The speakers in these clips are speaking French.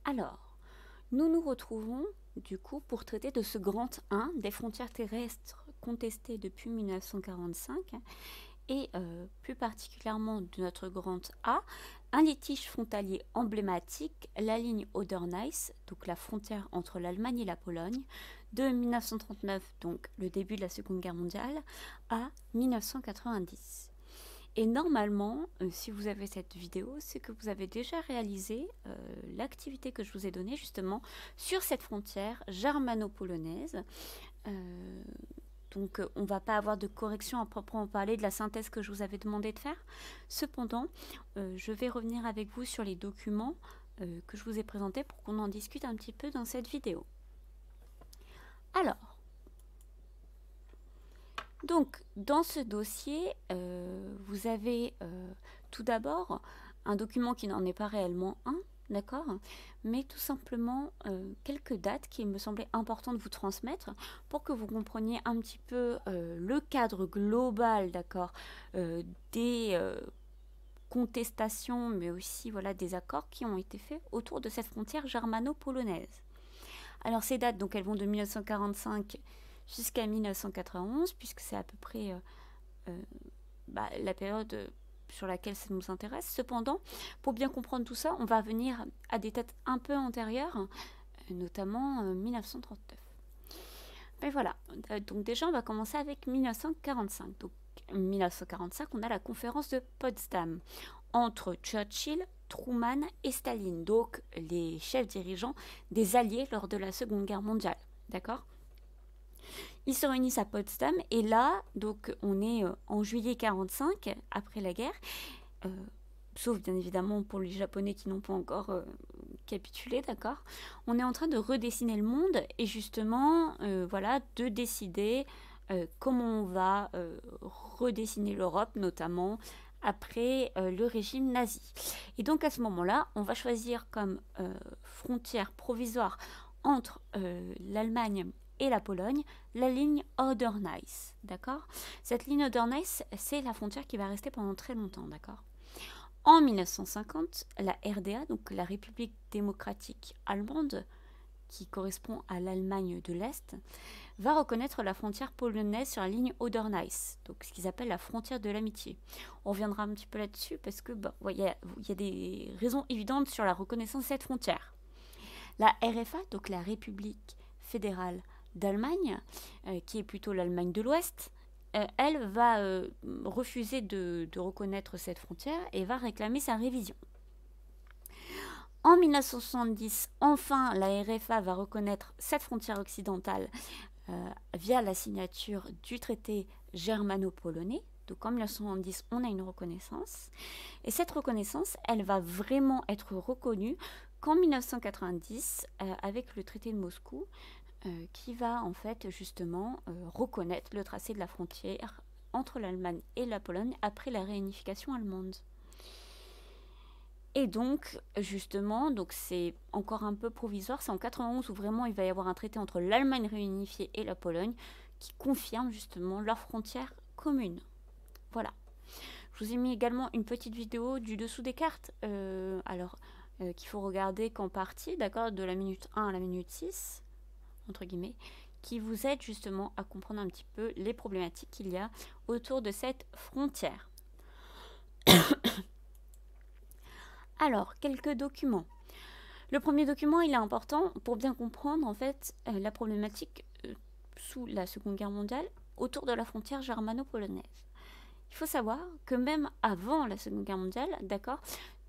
Alors, nous nous retrouvons du coup pour traiter de ce grand 1 des frontières terrestres contestées depuis 1945 et plus particulièrement de notre grand A, un litige frontalier emblématique, la ligne Oder-Neisse, donc la frontière entre l'Allemagne et la Pologne, de 1939, donc le début de la Seconde Guerre mondiale, à 1990. Et normalement, si vous avez cette vidéo, c'est que vous avez déjà réalisé l'activité que je vous ai donnée justement sur cette frontière germano-polonaise. Donc on ne va pas avoir de correction à proprement parler de la synthèse que je vous avais demandé de faire. Cependant, je vais revenir avec vous sur les documents que je vous ai présentés pour qu'on en discute un petit peu dans cette vidéo. Alors, donc dans ce dossier, vous avez tout d'abord un document qui n'en est pas réellement un, d'accord, mais tout simplement quelques dates qui me semblaient importantes de vous transmettre pour que vous compreniez un petit peu le cadre global, d'accord, des contestations, mais aussi voilà, des accords qui ont été faits autour de cette frontière germano-polonaise. Alors ces dates, donc elles vont de 1945 jusqu'à 1991, puisque c'est à peu près la période sur laquelle ça nous intéresse. Cependant, pour bien comprendre tout ça, on va venir à des dates un peu antérieures, notamment 1939. Mais voilà, donc déjà on va commencer avec 1945. Donc 1945, on a la conférence de Potsdam entre Churchill, Truman et Staline, donc les chefs dirigeants des Alliés lors de la Seconde Guerre mondiale. D'accord ? Ils se réunissent à Potsdam et là, donc on est en juillet 45, après la guerre, sauf bien évidemment pour les Japonais qui n'ont pas encore capitulé, d'accord. On est en train de redessiner le monde et justement, voilà, de décider comment on va redessiner l'Europe, notamment après le régime nazi. Et donc à ce moment-là, on va choisir comme frontière provisoire entre l'Allemagne et la Pologne, la ligne Oder-Neisse, d'accord. Cette ligne Oder-Neisse, c'est la frontière qui va rester pendant très longtemps, d'accord. En 1950, la RDA, donc la République démocratique allemande, qui correspond à l'Allemagne de l'Est, va reconnaître la frontière polonaise sur la ligne Oder-Neisse, donc ce qu'ils appellent la frontière de l'amitié. On reviendra un petit peu là-dessus parce que y a des raisons évidentes sur la reconnaissance de cette frontière. La RFA, donc la République fédérale d'Allemagne, qui est plutôt l'Allemagne de l'Ouest, elle va refuser de reconnaître cette frontière et va réclamer sa révision. En 1970, enfin, la RFA va reconnaître cette frontière occidentale via la signature du traité germano-polonais. Donc en 1970, on a une reconnaissance. Et cette reconnaissance, elle va vraiment être reconnue qu'en 1990, avec le traité de Moscou, qui va en fait justement reconnaître le tracé de la frontière entre l'Allemagne et la Pologne après la réunification allemande. Et donc justement, donc c'est encore un peu provisoire, c'est en 91 où vraiment il va y avoir un traité entre l'Allemagne réunifiée et la Pologne qui confirme justement leur frontière commune. Voilà. Je vous ai mis également une petite vidéo du dessous des cartes, qu'il faut regarder qu'en partie, d'accord, de la minute 1 à la minute 6, entre guillemets, qui vous aide justement à comprendre un petit peu les problématiques qu'il y a autour de cette frontière. Alors, quelques documents. Le premier document, il est important pour bien comprendre en fait la problématique sous la Seconde Guerre mondiale autour de la frontière germano-polonaise. Il faut savoir que même avant la Seconde Guerre mondiale, d'accord,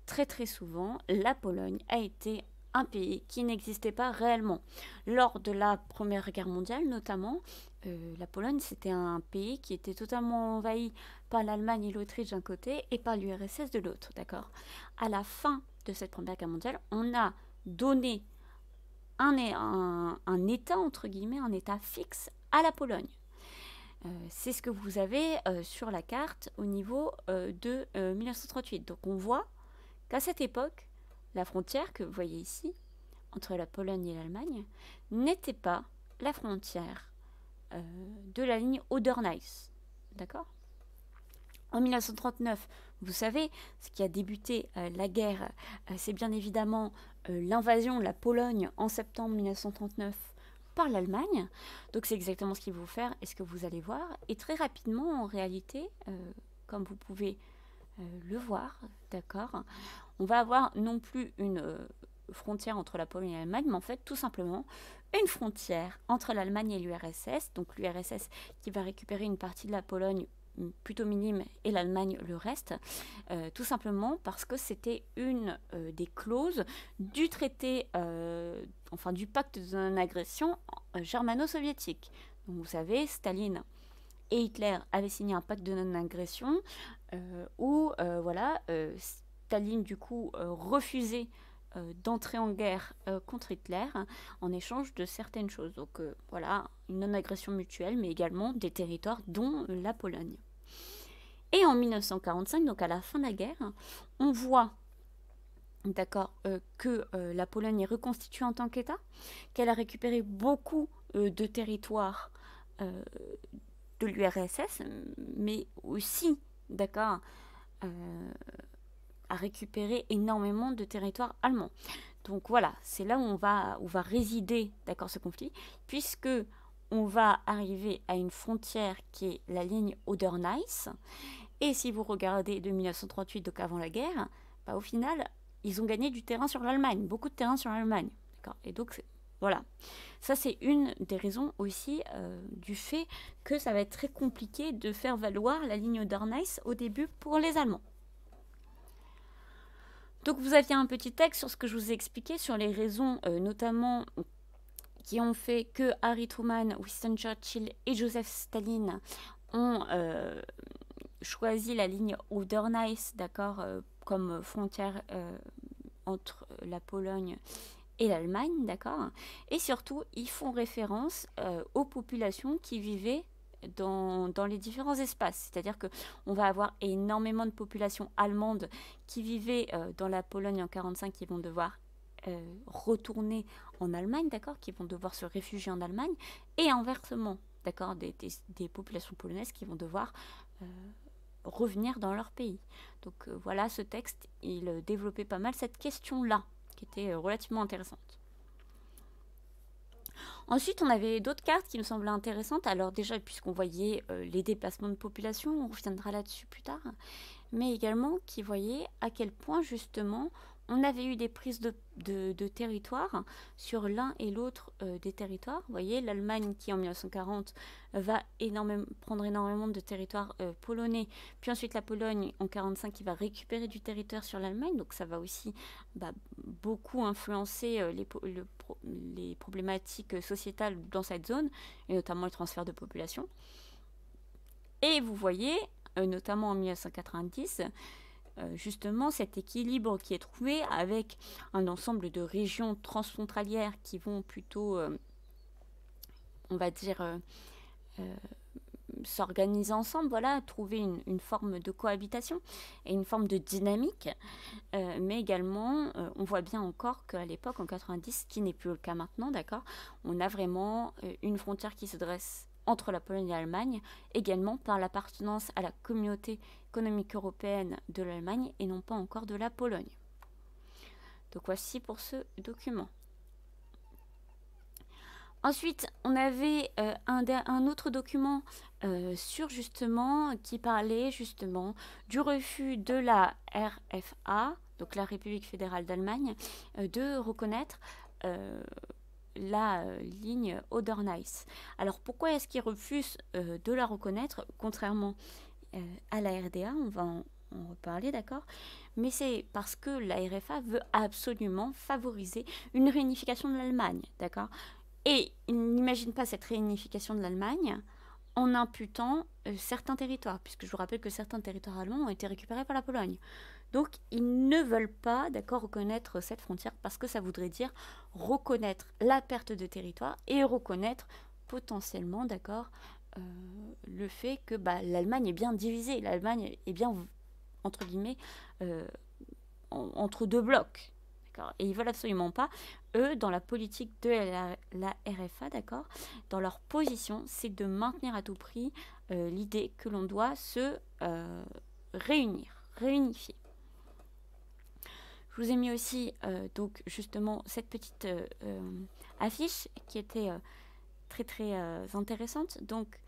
très très souvent, la Pologne a été un pays qui n'existait pas réellement. Lors de la Première Guerre mondiale, notamment, la Pologne, c'était un pays qui était totalement envahi par l'Allemagne et l'Autriche d'un côté et par l'URSS de l'autre, d'accord. À la fin de cette Première Guerre mondiale, on a donné un État, entre guillemets, un État fixe à la Pologne. C'est ce que vous avez sur la carte au niveau de 1938. Donc on voit qu'à cette époque, la frontière que vous voyez ici, entre la Pologne et l'Allemagne, n'était pas la frontière de la ligne Oder-Neisse. D'accord ? En 1939, vous savez, ce qui a débuté la guerre, c'est bien évidemment l'invasion de la Pologne en septembre 1939 par l'Allemagne. Donc c'est exactement ce qu'ils vont faire et ce que vous allez voir. Et très rapidement, en réalité, comme vous pouvez le voir, d'accord, on va avoir non plus une frontière entre la Pologne et l'Allemagne, mais en fait tout simplement une frontière entre l'Allemagne et l'URSS, donc l'URSS qui va récupérer une partie de la Pologne plutôt minime et l'Allemagne le reste, tout simplement parce que c'était une des clauses du traité, enfin du pacte de non-agression germano-soviétique. Donc vous savez, Staline et Hitler avaient signé un pacte de non-agression où voilà, Staline du coup refusait d'entrer en guerre contre Hitler en échange de certaines choses. Donc voilà, une non-agression mutuelle, mais également des territoires dont la Pologne. Et en 1945, donc à la fin de la guerre, on voit d'accord, que la Pologne est reconstituée en tant qu'État, qu'elle a récupéré beaucoup de territoires de l'URSS, mais aussi, d'accord, a récupéré énormément de territoires allemands. Donc voilà, c'est là où on va résider, d'accord, ce conflit, puisque on va arriver à une frontière qui est la ligne Oder-Neisse. Et si vous regardez de 1938, donc avant la guerre, bah, au final, ils ont gagné du terrain sur l'Allemagne, beaucoup de terrain sur l'Allemagne. Et donc, voilà. Ça, c'est une des raisons aussi du fait que ça va être très compliqué de faire valoir la ligne Oder-Neisse au début pour les Allemands. Donc, vous aviez un petit texte sur ce que je vous ai expliqué, sur les raisons notamment qui ont fait que Harry Truman, Winston Churchill et Joseph Staline ont choisi la ligne Oder-Neisse, d'accord, comme frontière entre la Pologne et l'Allemagne, d'accord. Et surtout, ils font référence aux populations qui vivaient dans les différents espaces. C'est-à-dire qu'on va avoir énormément de populations allemandes qui vivaient dans la Pologne en 1945, qui vont devoir retourner en Allemagne, d'accord, qui vont devoir se réfugier en Allemagne, et inversement, d'accord, des populations polonaises qui vont devoir revenir dans leur pays. Donc voilà, ce texte, il développait pas mal cette question-là, qui était relativement intéressante. Ensuite, on avait d'autres cartes qui me semblaient intéressantes. Alors déjà, puisqu'on voyait les déplacements de population, on reviendra là-dessus plus tard, mais également qui voyait à quel point justement on avait eu des prises de territoire sur l'un et l'autre des territoires. Vous voyez, l'Allemagne qui en 1940 va prendre énormément de territoires polonais, puis ensuite la Pologne en 1945 qui va récupérer du territoire sur l'Allemagne, donc ça va aussi beaucoup influencer les problématiques sociétales dans cette zone, et notamment le transfert de population. Et vous voyez, notamment en 1990, justement cet équilibre qui est trouvé avec un ensemble de régions transfrontalières qui vont plutôt, on va dire, s'organiser ensemble, voilà, trouver une forme de cohabitation et une forme de dynamique, mais également, on voit bien encore qu'à l'époque, en 90, ce qui n'est plus le cas maintenant, d'accord, on a vraiment une frontière qui se dresse entre la Pologne et l'Allemagne, également par l'appartenance à la communauté économique européenne de l'Allemagne et non pas encore de la Pologne. Donc voici pour ce document. Ensuite, on avait un autre document sur justement qui parlait justement du refus de la RFA, donc la République fédérale d'Allemagne, de reconnaître la ligne Oder-Neisse. Alors pourquoi est-ce qu'ils refusent de la reconnaître, contrairement à la RDA, on va en reparler, d'accord, mais c'est parce que la RFA veut absolument favoriser une réunification de l'Allemagne, d'accord, et ils n'imaginent pas cette réunification de l'Allemagne en imputant certains territoires, puisque je vous rappelle que certains territoires allemands ont été récupérés par la Pologne. Donc, ils ne veulent pas, d'accord, reconnaître cette frontière parce que ça voudrait dire reconnaître la perte de territoire et reconnaître potentiellement, d'accord, le fait que l'Allemagne est bien divisée, l'Allemagne est bien, entre guillemets, entre deux blocs. Et ils veulent absolument pas, eux, dans la politique de la RFA, d'accord, dans leur position, c'est de maintenir à tout prix l'idée que l'on doit se réunir réunifiée. Je vous ai mis aussi donc justement cette petite affiche qui était très intéressante. Donc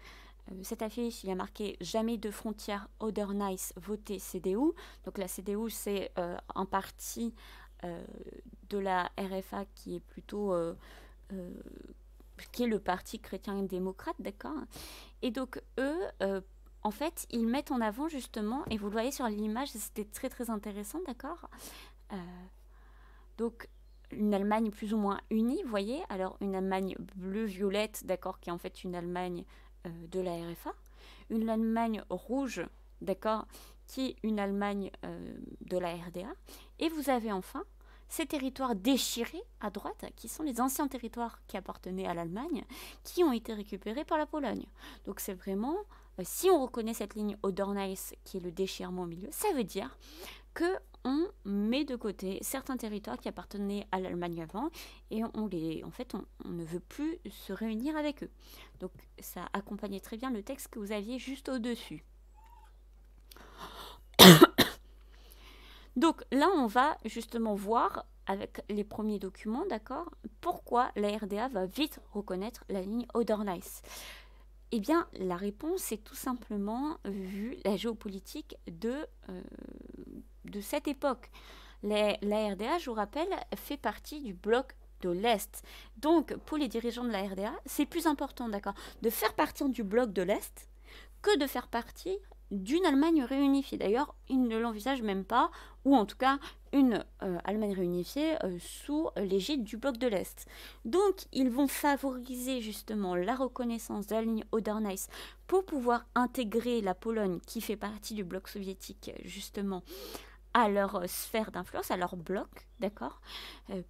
cette affiche, il y a marqué jamais de frontières Other Nice, votez CDU. Donc la CDU, c'est un parti de la RFA qui est plutôt qui est le parti chrétien-démocrate, d'accord. Et donc eux en fait, ils mettent en avant justement, et vous le voyez sur l'image, c'était très intéressant, d'accord. Donc une Allemagne plus ou moins unie, vous voyez. Alors une Allemagne bleu-violette, d'accord, qui est en fait une Allemagne de la RFA. Une Allemagne rouge, d'accord, qui est une Allemagne de la RDA. Et vous avez enfin ces territoires déchirés à droite, qui sont les anciens territoires qui appartenaient à l'Allemagne, qui ont été récupérés par la Pologne. Donc c'est vraiment, si on reconnaît cette ligne Oder-Neisse, qui est le déchirement au milieu, ça veut dire que on met de côté certains territoires qui appartenaient à l'Allemagne avant et en fait, on ne veut plus se réunir avec eux. Donc ça accompagnait très bien le texte que vous aviez juste au-dessus. Donc là, on va justement voir avec les premiers documents, d'accord, pourquoi la RDA va vite reconnaître la ligne Oder-Neisse. Eh bien, la réponse est tout simplement, vu la géopolitique de cette époque. La RDA, je vous rappelle, fait partie du bloc de l'Est. Donc, pour les dirigeants de la RDA, c'est plus important, d'accord, de faire partie du bloc de l'Est que de faire partie d'une Allemagne réunifiée. D'ailleurs, ils ne l'envisagent même pas, ou en tout cas une Allemagne réunifiée sous l'égide du bloc de l'Est. Donc, ils vont favoriser justement la reconnaissance de la ligne Oder-Neisse pour pouvoir intégrer la Pologne, qui fait partie du bloc soviétique, justement, à leur sphère d'influence, à leur bloc, d'accord,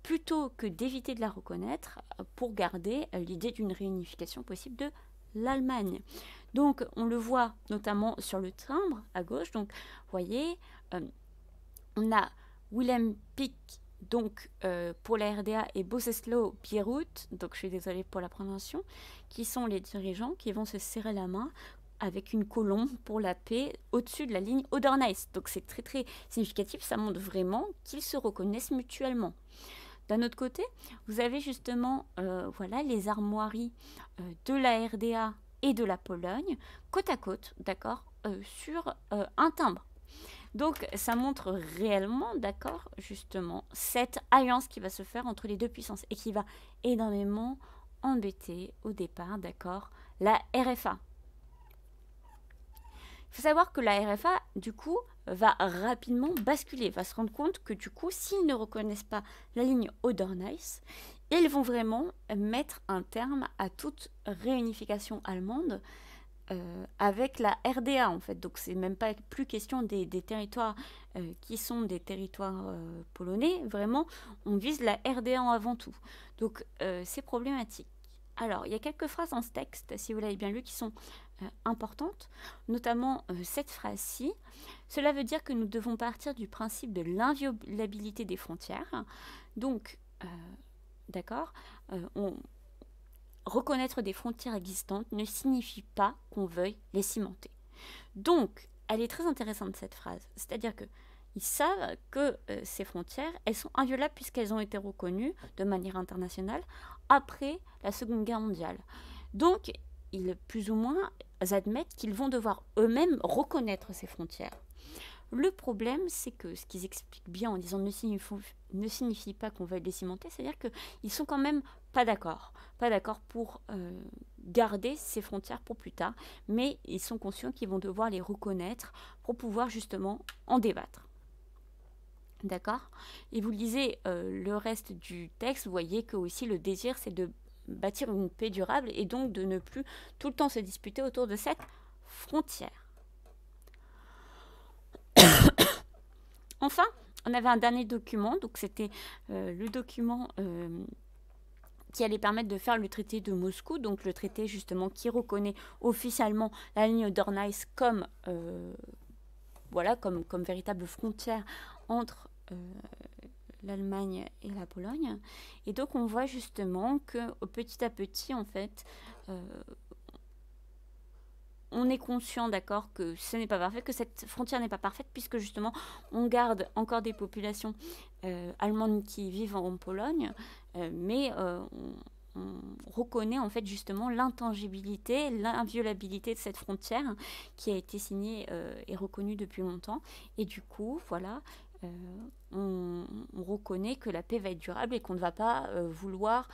plutôt que d'éviter de la reconnaître pour garder l'idée d'une réunification possible de l'Allemagne. Donc, on le voit notamment sur le timbre à gauche. Donc, vous voyez, on a Wilhelm Pieck, donc pour la RDA, et Bożesław Bierut, donc je suis désolée pour la prononciation, qui sont les dirigeants qui vont se serrer la main avec une colombe pour la paix au-dessus de la ligne Oder-Neisse. Donc c'est très significatif, ça montre vraiment qu'ils se reconnaissent mutuellement. D'un autre côté, vous avez justement voilà, les armoiries de la RDA et de la Pologne, côte à côte, d'accord, sur un timbre. Donc ça montre réellement, d'accord, justement, cette alliance qui va se faire entre les deux puissances et qui va énormément embêter au départ, d'accord, la RFA. Il faut savoir que la RFA, du coup, va rapidement basculer, va se rendre compte que, du coup, s'ils ne reconnaissent pas la ligne Oder-Neisse, ils vont vraiment mettre un terme à toute réunification allemande avec la RDA, en fait. Donc, c'est même pas plus question des territoires qui sont des territoires polonais. Vraiment, on vise la RDA avant tout. Donc, c'est problématique. Alors, il y a quelques phrases en ce texte, si vous l'avez bien lu, qui sont importantes, notamment cette phrase-ci. Cela veut dire que nous devons partir du principe de l'inviolabilité des frontières. Donc, d'accord, reconnaître des frontières existantes ne signifie pas qu'on veuille les cimenter. Donc, elle est très intéressante cette phrase. C'est-à-dire que ils savent que ces frontières, elles sont inviolables puisqu'elles ont été reconnues de manière internationale après la Seconde Guerre mondiale. Donc, ils plus ou moins admettent qu'ils vont devoir eux-mêmes reconnaître ces frontières. Le problème, c'est que ce qu'ils expliquent bien en disant ne signifie pas qu'on veuille les cimenter, c'est-à-dire qu'ils sont quand même pas d'accord pour garder ces frontières pour plus tard, mais ils sont conscients qu'ils vont devoir les reconnaître pour pouvoir justement en débattre. D'accord. Et vous lisez le reste du texte, vous voyez que aussi le désir, c'est de bâtir une paix durable et donc de ne plus tout le temps se disputer autour de cette frontière. Enfin, on avait un dernier document, donc c'était le document qui allait permettre de faire le traité de Moscou, donc le traité justement qui reconnaît officiellement la ligne Oder-Neisse comme, voilà, comme véritable frontière entre l'Allemagne et la Pologne. Et donc on voit justement que petit à petit, en fait, on est conscient, d'accord, que ce n'est pas parfait, que cette frontière n'est pas parfaite, puisque justement, on garde encore des populations allemandes qui vivent en Pologne, mais on reconnaît en fait justement l'intangibilité, l'inviolabilité de cette frontière qui a été signée et reconnue depuis longtemps. Et du coup, voilà, on reconnaît que la paix va être durable et qu'on ne va pas vouloir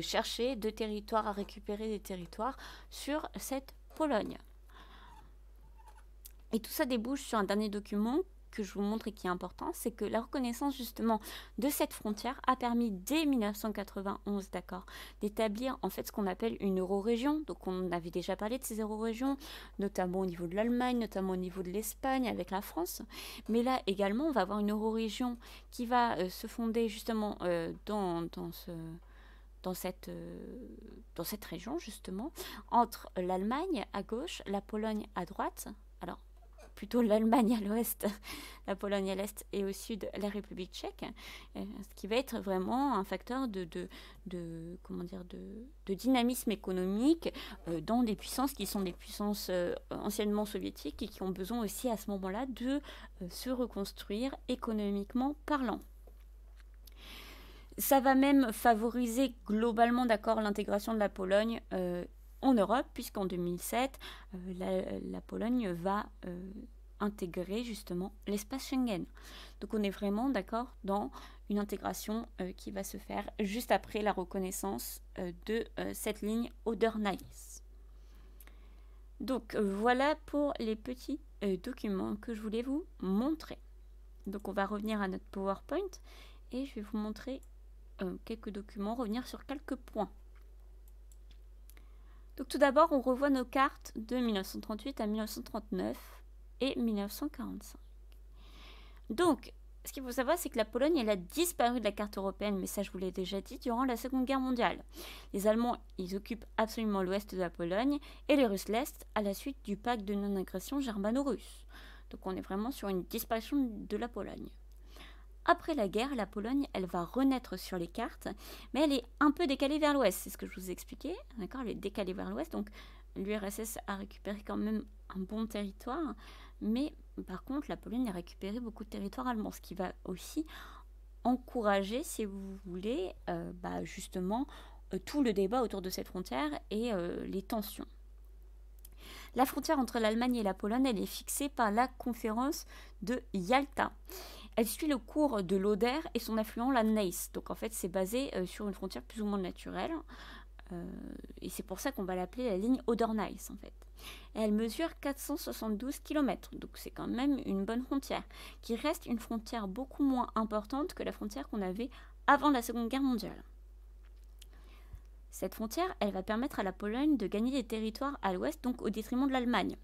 chercher de territoires à récupérer des territoires sur cette Pologne. Et tout ça débouche sur un dernier document que je vous montre et qui est important, c'est que la reconnaissance justement de cette frontière a permis dès 1991, d'accord, d'établir en fait ce qu'on appelle une eurorégion. Donc on avait déjà parlé de ces eurorégions, notamment au niveau de l'Allemagne, notamment au niveau de l'Espagne avec la France. Mais là également, on va avoir une eurorégion qui va se fonder justement dans cette région justement, entre l'Allemagne à gauche, la Pologne à droite. Alors plutôt l'Allemagne à l'ouest, la Pologne à l'est et au sud la République tchèque, ce qui va être vraiment un facteur de dynamisme économique dans des puissances qui sont des puissances anciennement soviétiques et qui ont besoin aussi à ce moment-là de se reconstruire économiquement parlant. Ça va même favoriser globalement, d'accord, l'intégration de la Pologne en Europe, puisqu'en 2007, la Pologne va intégrer justement l'espace Schengen. Donc on est vraiment d'accord dans une intégration qui va se faire juste après la reconnaissance de cette ligne Oder-Neisse. Donc voilà pour les petits documents que je voulais vous montrer. Donc on va revenir à notre PowerPoint et je vais vous montrer quelques documents, revenir sur quelques points. Donc tout d'abord, on revoit nos cartes de 1938 à 1939 et 1945. Donc, ce qu'il faut savoir, c'est que la Pologne, elle a disparu de la carte européenne, mais ça je vous l'ai déjà dit, durant la Seconde Guerre mondiale. Les Allemands, ils occupent absolument l'ouest de la Pologne et les Russes l'est à la suite du pacte de non-agression germano-russe. Donc on est vraiment sur une disparition de la Pologne. Après la guerre, la Pologne, elle va renaître sur les cartes, mais elle est un peu décalée vers l'ouest, c'est ce que je vous ai expliqué, d'accord, elle est décalée vers l'ouest, donc l'URSS a récupéré quand même un bon territoire, mais par contre, la Pologne a récupéré beaucoup de territoire allemand, ce qui va aussi encourager, si vous voulez, justement, tout le débat autour de cette frontière et les tensions. La frontière entre l'Allemagne et la Pologne, elle est fixée par la conférence de Yalta. Elle suit le cours de l'Oder et son affluent la Neisse. Donc en fait, c'est basé sur une frontière plus ou moins naturelle. Et c'est pour ça qu'on va l'appeler la ligne Oder-Neisse en fait. Et elle mesure 472 km. Donc c'est quand même une bonne frontière, qui reste une frontière beaucoup moins importante que la frontière qu'on avait avant la Seconde Guerre mondiale. Cette frontière, elle va permettre à la Pologne de gagner des territoires à l'ouest, donc au détriment de l'Allemagne.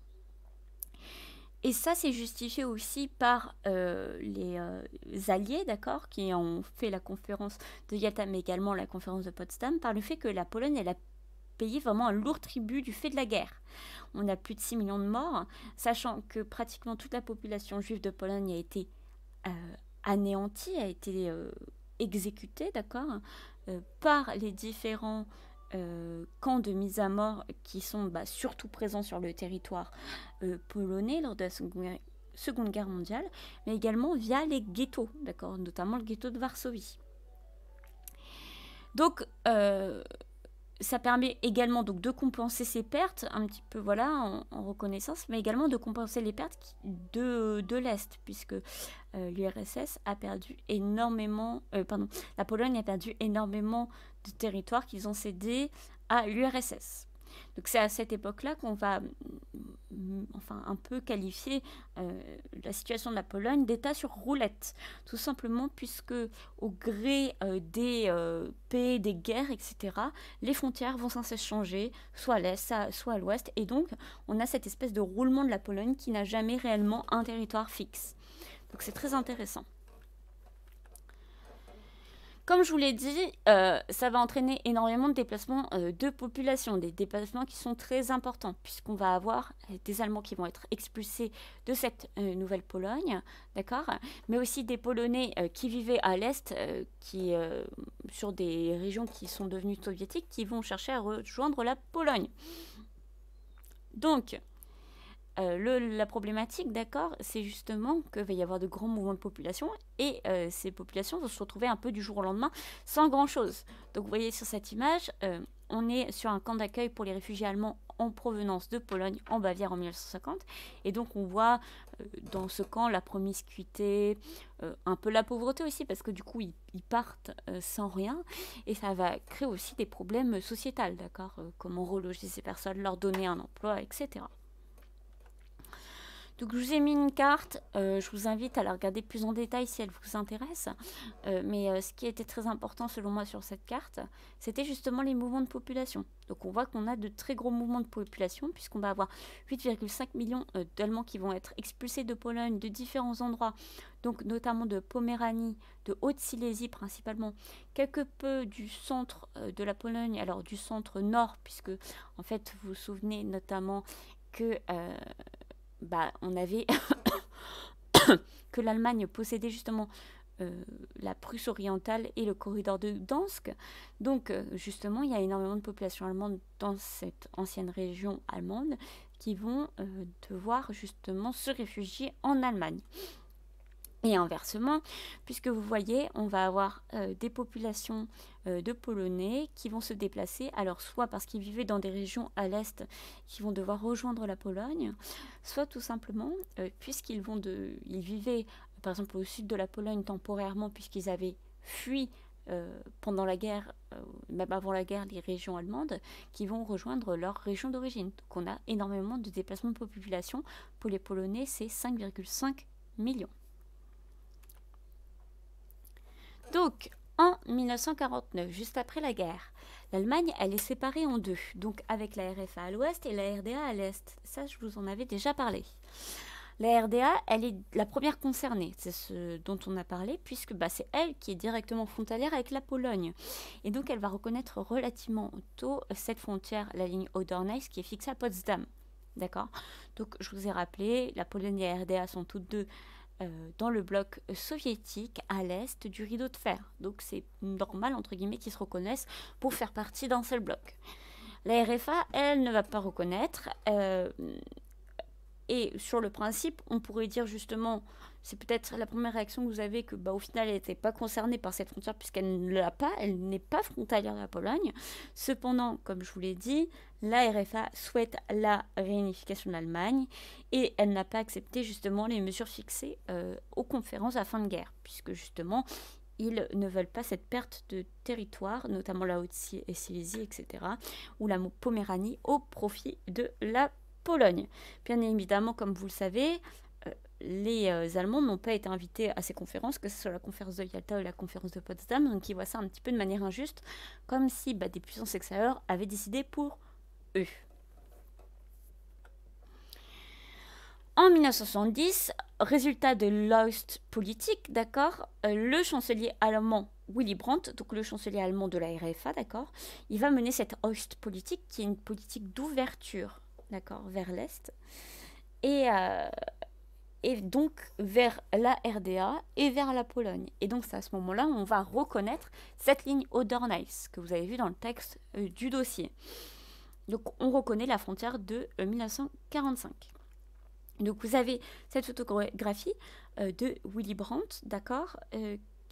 Et ça, c'est justifié aussi par les alliés, d'accord, qui ont fait la conférence de Yalta, mais également la conférence de Potsdam, par le fait que la Pologne, elle a payé vraiment un lourd tribut du fait de la guerre. On a plus de 6 millions de morts, sachant que pratiquement toute la population juive de Pologne a été anéantie, a été exécutée, d'accord, par les différents camps de mise à mort qui sont surtout présents sur le territoire polonais lors de la Seconde Guerre mondiale, mais également via les ghettos, d'accord, notamment le ghetto de Varsovie. Donc, ça permet également donc, de compenser ces pertes, un petit peu voilà, en reconnaissance, mais également de compenser les pertes de l'Est, puisque l'URSS a perdu énormément, la Pologne a perdu énormément de territoires qu'ils ont cédés à l'URSS. Donc c'est à cette époque-là qu'on va un peu qualifier la situation de la Pologne d'état sur roulette, tout simplement puisque au gré des paix, des guerres, etc., les frontières vont sans cesse changer, soit à l'est, soit à l'ouest, et donc on a cette espèce de roulement de la Pologne qui n'a jamais réellement un territoire fixe. Donc c'est très intéressant. Comme je vous l'ai dit, ça va entraîner énormément de déplacements de population, des déplacements qui sont très importants, puisqu'on va avoir des Allemands qui vont être expulsés de cette nouvelle Pologne, d'accord, mais aussi des Polonais qui vivaient à l'Est, sur des régions qui sont devenues soviétiques, qui vont chercher à rejoindre la Pologne. Donc, la problématique, d'accord, c'est justement qu'il va y avoir de grands mouvements de population et ces populations vont se retrouver un peu du jour au lendemain sans grand-chose. Donc vous voyez sur cette image, on est sur un camp d'accueil pour les réfugiés allemands en provenance de Pologne, en Bavière en 1950. Et donc on voit dans ce camp la promiscuité, un peu la pauvreté aussi, parce que du coup ils partent sans rien. Et ça va créer aussi des problèmes sociétals, d'accord, comment reloger ces personnes, leur donner un emploi, etc. Donc je vous ai mis une carte, je vous invite à la regarder plus en détail si elle vous intéresse. Mais ce qui était très important selon moi sur cette carte, c'était justement les mouvements de population. Donc on voit qu'on a de très gros mouvements de population puisqu'on va avoir 8,5 millions d'Allemands qui vont être expulsés de Pologne de différents endroits, donc notamment de Poméranie, de Haute-Silésie principalement, quelque peu du centre de la Pologne, alors du centre nord, puisque en fait vous vous souvenez notamment que on avait que l'Allemagne possédait justement la Prusse orientale et le corridor de Gdansk. Donc justement, il y a énormément de population allemande dans cette ancienne région allemande qui vont devoir justement se réfugier en Allemagne. Et inversement, puisque vous voyez, on va avoir des populations de Polonais qui vont se déplacer, alors soit parce qu'ils vivaient dans des régions à l'est qui vont devoir rejoindre la Pologne, soit tout simplement puisqu'ils ils vivaient par exemple au sud de la Pologne temporairement puisqu'ils avaient fui pendant la guerre, même avant la guerre, les régions allemandes, qui vont rejoindre leur région d'origine. Donc on a énormément de déplacements de population. Pour les Polonais, c'est 5,5 millions. Donc, en 1949, juste après la guerre, l'Allemagne, elle est séparée en deux, donc avec la RFA à l'ouest et la RDA à l'est. Ça, je vous en avais déjà parlé. La RDA, elle est la première concernée, c'est ce dont on a parlé, puisque c'est elle qui est directement frontalière avec la Pologne. Et donc, elle va reconnaître relativement tôt cette frontière, la ligne Oder-Neisse, qui est fixée à Potsdam. D'accord ? Donc, je vous ai rappelé, la Pologne et la RDA sont toutes deux dans le bloc soviétique à l'est du rideau de fer. Donc c'est normal, entre guillemets, qu'ils se reconnaissent pour faire partie d'un seul bloc. La RFA, elle, ne va pas reconnaître. Et sur le principe, on pourrait dire justement, c'est peut-être la première réaction que vous avez, que au final, elle n'était pas concernée par cette frontière puisqu'elle ne l'a pas, elle n'est pas frontalière de la Pologne. Cependant, comme je vous l'ai dit, la RFA souhaite la réunification de l'Allemagne et elle n'a pas accepté justement les mesures fixées aux conférences à la fin de guerre, puisque justement, ils ne veulent pas cette perte de territoire, notamment la Haute-Silésie, etc., ou la Poméranie, au profit de la Pologne. Bien évidemment, comme vous le savez, les Allemands n'ont pas été invités à ces conférences, que ce soit la conférence de Yalta ou la conférence de Potsdam, donc ils voient ça un petit peu de manière injuste, comme si des puissances extérieures avaient décidé pour eux. En 1970, résultat de l'Ostpolitik, d'accord, le chancelier allemand Willy Brandt, donc le chancelier allemand de la RFA, d'accord, il va mener cette Ostpolitik qui est une politique d'ouverture, d'accord, vers l'Est, et donc vers la RDA et vers la Pologne. Et donc c'est à ce moment-là où on va reconnaître cette ligne Oder-Neisse que vous avez vu dans le texte du dossier. Donc on reconnaît la frontière de 1945. Donc vous avez cette photographie de Willy Brandt, d'accord,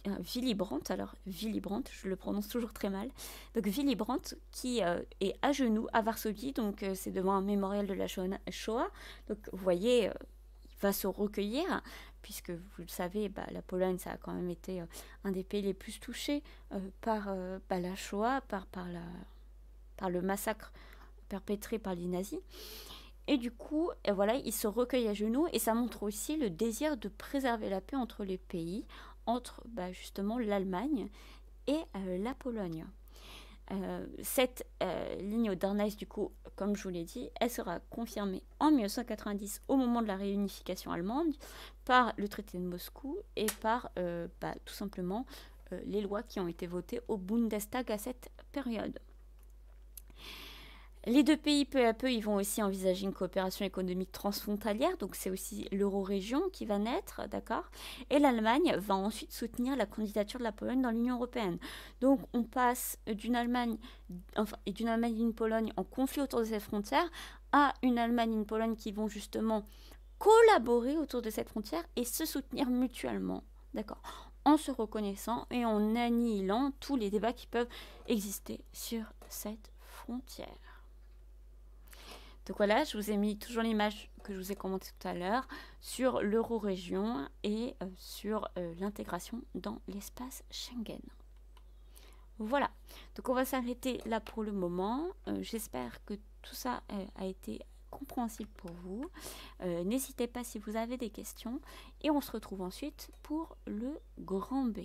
Willy Brandt, alors Willy Brandt, je le prononce toujours très mal. Donc Willy Brandt qui est à genoux à Varsovie, donc c'est devant un mémorial de la Shoah. Donc vous voyez, il va se recueillir, puisque vous le savez, la Pologne, ça a quand même été un des pays les plus touchés par la Shoah, par le massacre perpétré par les nazis. Et du coup, voilà, il se recueille à genoux et ça montre aussi le désir de préserver la paix entre les pays, entre justement l'Allemagne et la Pologne. Cette ligne Oder-Neisse, du coup, comme je vous l'ai dit, elle sera confirmée en 1990 au moment de la réunification allemande par le traité de Moscou et par tout simplement les lois qui ont été votées au Bundestag à cette période. Les deux pays, peu à peu, ils vont aussi envisager une coopération économique transfrontalière, donc c'est aussi l'euro-région qui va naître, d'accord? Et l'Allemagne va ensuite soutenir la candidature de la Pologne dans l'Union européenne. Donc on passe d'une Allemagne, enfin, et d'une Allemagne et d'une Pologne en conflit autour de cette frontière à une Allemagne et une Pologne qui vont justement collaborer autour de cette frontière et se soutenir mutuellement, d'accord? En se reconnaissant et en annihilant tous les débats qui peuvent exister sur cette frontière. Donc voilà, je vous ai mis toujours l'image que je vous ai commentée tout à l'heure sur l'euro-région et sur l'intégration dans l'espace Schengen. Voilà, donc on va s'arrêter là pour le moment. J'espère que tout ça a été compréhensible pour vous. N'hésitez pas si vous avez des questions et on se retrouve ensuite pour le grand B.